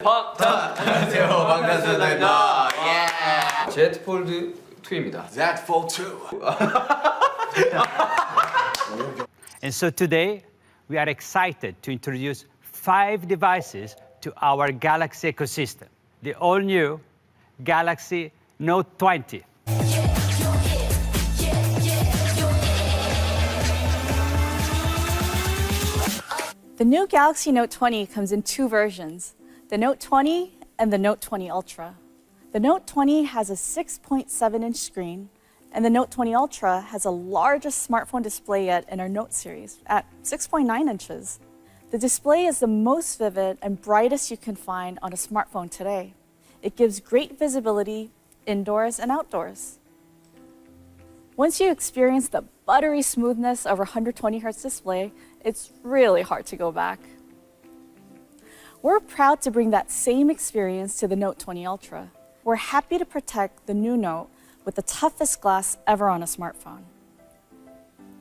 안녕하세요, 방탄소년단입니다. Z 폴드 2입니다. Z Fold 2. And so today, we are excited to introduce 5 devices to our Galaxy ecosystem. The all-new Galaxy Note 20. The new Galaxy Note 20 comes in 2 versions, the Note 20 and the Note 20 Ultra. The Note 20 has a 6.7-inch screen, and the Note 20 Ultra has the largest smartphone display yet in our Note series at 6.9 inches. The display is the most vivid and brightest you can find on a smartphone today. It gives great visibility indoors and outdoors. Once you experience the buttery smoothness of our 120 Hz display, it's really hard to go back. We're proud to bring that same experience to the Note 20 Ultra. We're happy to protect the new Note with the toughest glass ever on a smartphone.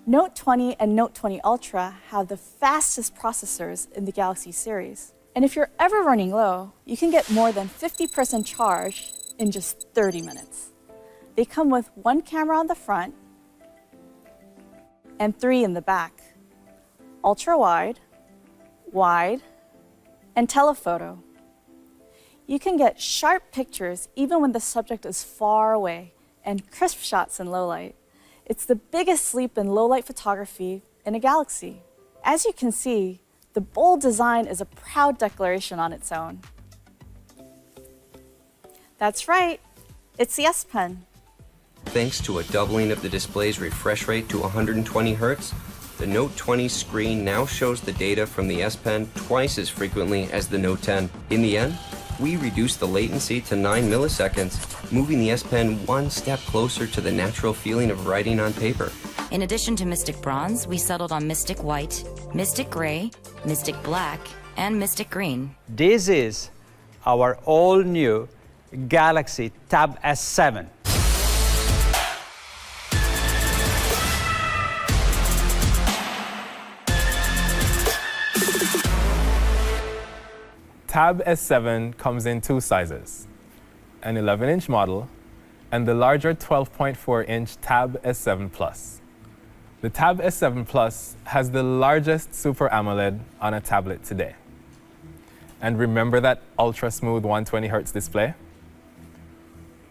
Note 20 and Note 20 Ultra have the fastest processors in the Galaxy series. And if you're ever running low, you can get more than 50% charge in just 30 minutes. They come with 1 camera on the front and 3 in the back. Ultra-wide, wide, and telephoto. You can get sharp pictures even when the subject is far away and crisp shots in low light. It's the biggest leap in low light photography in a Galaxy. As you can see, the bold design is a proud declaration on its own. That's right, it's the S Pen. Thanks to a doubling of the display's refresh rate to 120 Hz, the Note 20 screen now shows the data from the S Pen twice as frequently as the Note 10. In the end, we reduced the latency to 9 milliseconds, moving the S Pen one step closer to the natural feeling of writing on paper. In addition to Mystic Bronze, we settled on Mystic White, Mystic Gray, Mystic Black, and Mystic Green. This is our all-new Galaxy Tab S7. Tab S7 comes in 2 sizes, an 11-inch model and the larger 12.4-inch Tab S7 Plus. The Tab S7 Plus has the largest Super AMOLED on a tablet today. And remember that ultra-smooth 120 Hz display?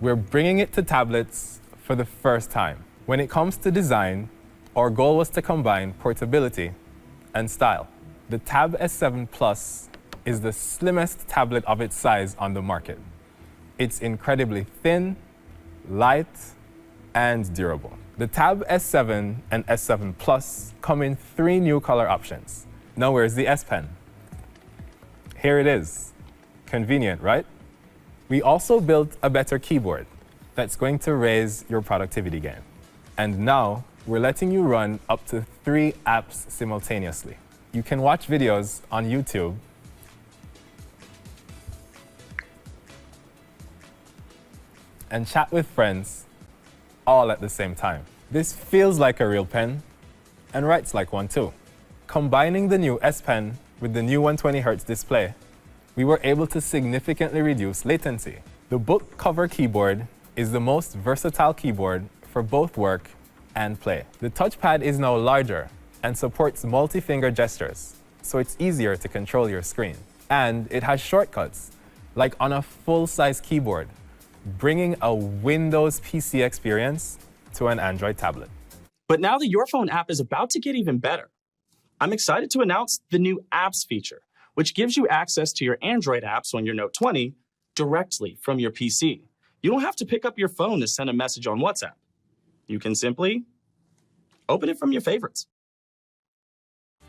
We're bringing it to tablets for the first time. When it comes to design, our goal was to combine portability and style. The Tab S7 Plus is the slimmest tablet of its size on the market. It's incredibly thin, light, and durable. The Tab S7 and S7 Plus come in 3 new color options. Now where's the S Pen? Here it is. Convenient, right? We also built a better keyboard that's going to raise your productivity game. And now we're letting you run up to 3 apps simultaneously. You can watch videos on YouTube and chat with friends all at the same time. This feels like a real pen and writes like one too. Combining the new S Pen with the new 120 Hz display, we were able to significantly reduce latency. The book cover keyboard is the most versatile keyboard for both work and play. The touchpad is now larger and supports multi-finger gestures, so it's easier to control your screen. And it has shortcuts, like on a full-size keyboard, bringing a Windows PC experience to an Android tablet. But now the Your Phone app is about to get even better. I'm excited to announce the new Apps feature, which gives you access to your Android apps on your Note 20 directly from your PC. You don't have to pick up your phone to send a message on WhatsApp. You can simply open it from your favorites.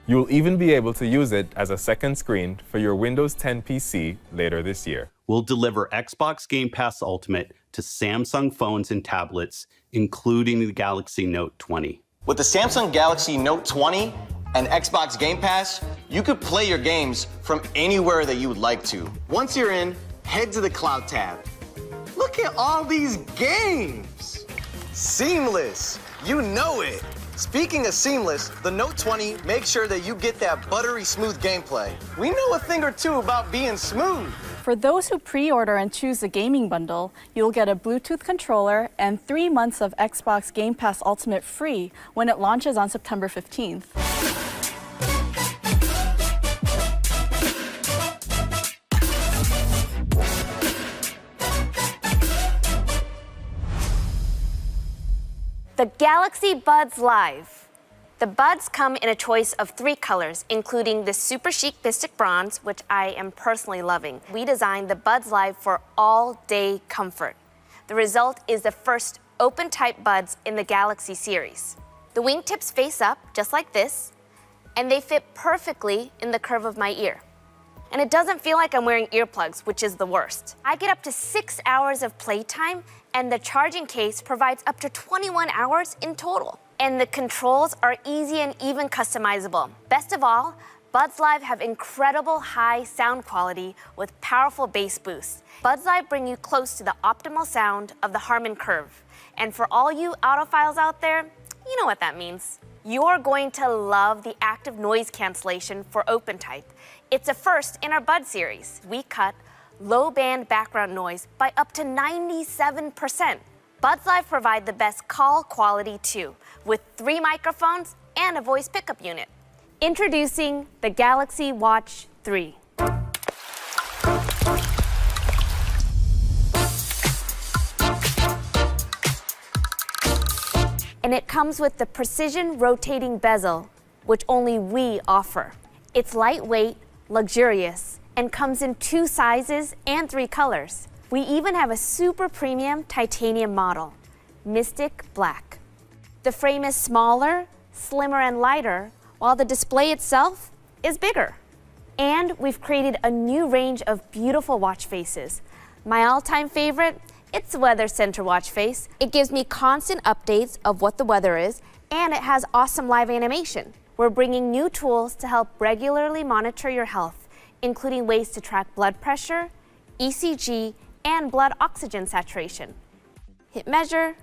You'll even be able to use it as a second screen for your Windows 10 PC later this year. We'll deliver Xbox Game Pass Ultimate to Samsung phones and tablets, including the Galaxy Note 20. With the Samsung Galaxy Note 20 and Xbox Game Pass, you could play your games from anywhere that you would like to. Once you're in, head to the Cloud tab. Look at all these games! Seamless, you know it. Speaking of seamless, the Note 20 makes sure that you get that buttery smooth gameplay. We know a thing or two about being smooth. For those who pre-order and choose the gaming bundle, you'll get a Bluetooth controller and 3 months of Xbox Game Pass Ultimate free when it launches on September 15th. The Galaxy Buds Live. The buds come in a choice of 3 colors, including the super chic Mystic Bronze, which I am personally loving. We designed the Buds Live for all-day comfort. The result is the first open-type buds in the Galaxy series. The wingtips face up, just like this, and they fit perfectly in the curve of my ear. And it doesn't feel like I'm wearing earplugs, which is the worst. I get up to 6 hours of playtime, and the charging case provides up to 21 hours in total. And the controls are easy and even customizable. Best of all, Buds Live have incredible high sound quality with powerful bass boosts. Buds Live bring you close to the optimal sound of the Harman curve. And for all you audiophiles out there, you know what that means. You're going to love the active noise cancellation for OpenType. It's a first in our Bud series. We cut low-band background noise by up to 97%. Buds Live provide the best call quality too, with 3 microphones and a voice pickup unit. Introducing the Galaxy Watch 3. And it comes with the precision rotating bezel, which only we offer. It's lightweight, luxurious, and comes in 2 sizes and 3 colors. We even have a super premium titanium model, Mystic Black. The frame is smaller, slimmer, and lighter, while the display itself is bigger. And we've created a new range of beautiful watch faces. My all-time favorite, it's the Weather Center watch face. It gives me constant updates of what the weather is, and it has awesome live animation. We're bringing new tools to help regularly monitor your health, including ways to track blood pressure, ECG, and blood oxygen saturation. Hit measure,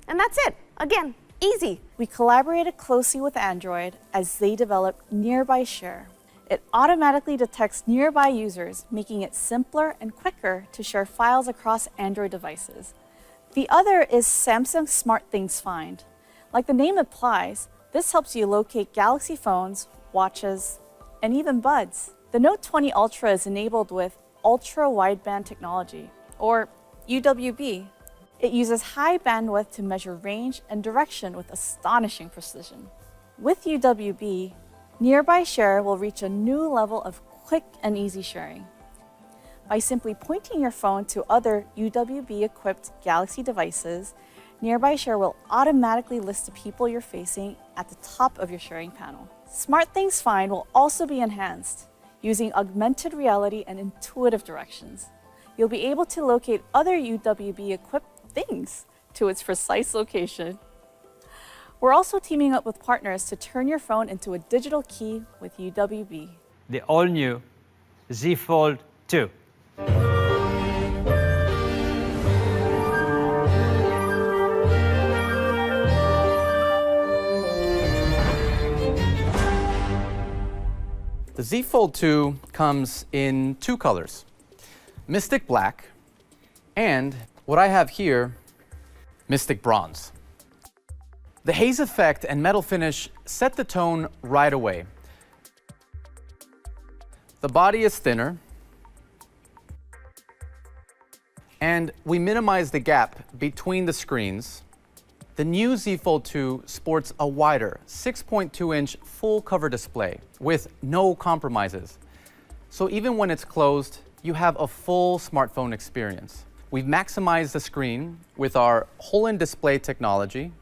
and that's it. Again, easy. We collaborated closely with Android as they developed Nearby Share. It automatically detects nearby users, making it simpler and quicker to share files across Android devices. The other is Samsung SmartThings Find. Like the name implies, this helps you locate Galaxy phones, watches, and even buds. The Note 20 Ultra is enabled with ultra-wideband technology, or UWB. It uses high bandwidth to measure range and direction with astonishing precision. With UWB, Nearby Share will reach a new level of quick and easy sharing. By simply pointing your phone to other UWB-equipped Galaxy devices, Nearby Share will automatically list the people you're facing at the top of your sharing panel. SmartThings Find will also be enhanced, using augmented reality and intuitive directions. You'll be able to locate other UWB-equipped things to its precise location. We're also teaming up with partners to turn your phone into a digital key with UWB. The all-new Z Fold 2. The Z Fold 2 comes in 2 colors, Mystic Black and what I have here, Mystic Bronze. The haze effect and metal finish set the tone right away. The body is thinner, and we minimize the gap between the screens. The new Z Fold 2 sports a wider 6.2-inch full cover display with no compromises. So even when it's closed, you have a full smartphone experience. We've maximized the screen with our hole-in display technology,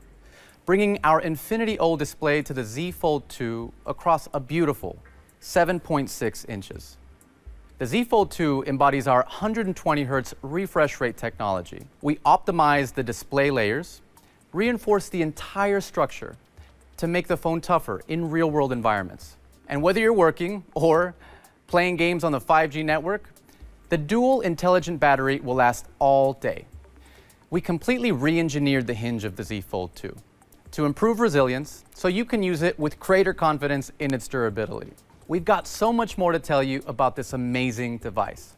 bringing our Infinity O display to the Z Fold 2 across a beautiful 7.6 inches. The Z Fold 2 embodies our 120 Hz refresh rate technology. We optimize the display layers, reinforce the entire structure to make the phone tougher in real-world environments. And whether you're working or playing games on the 5G network, the dual intelligent battery will last all day. We completely re-engineered the hinge of the Z Fold 2 to improve resilience so you can use it with greater confidence in its durability. we've got so much more to tell you about this amazing device.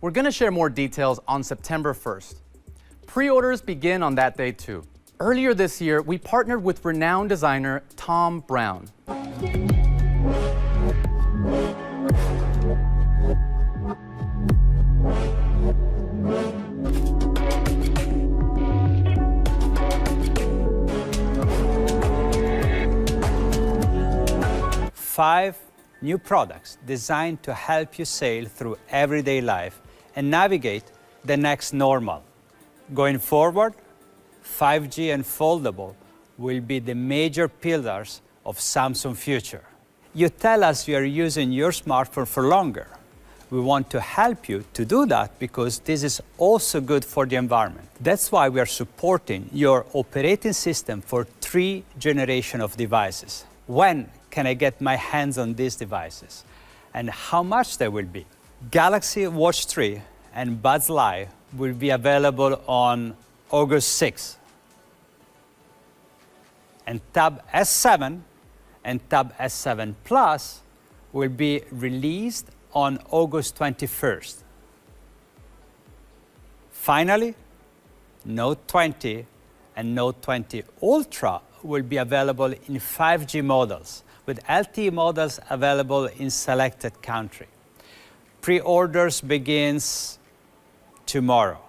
We're going to share more details on September 1st. Pre-orders begin on that day too. Earlier this year, we partnered with renowned designer Tom Brown. Five new products designed to help you sail through everyday life and navigate the next normal. Going forward, 5G and foldable will be the major pillars of Samsung's future. You tell us you are using your smartphone for longer. We want to help you to do that because this is also good for the environment. That's why we are supporting your operating system for 3 generations of devices. When can I get my hands on these devices? And how much they will be? Galaxy Watch 3 and Buds Live will be available on August 6th. And Tab S7 and Tab S7 Plus will be released on August 21st. Finally, Note 20 and Note 20 Ultra will be available in 5G models, with LTE models available in selected countries. Pre-orders begins tomorrow.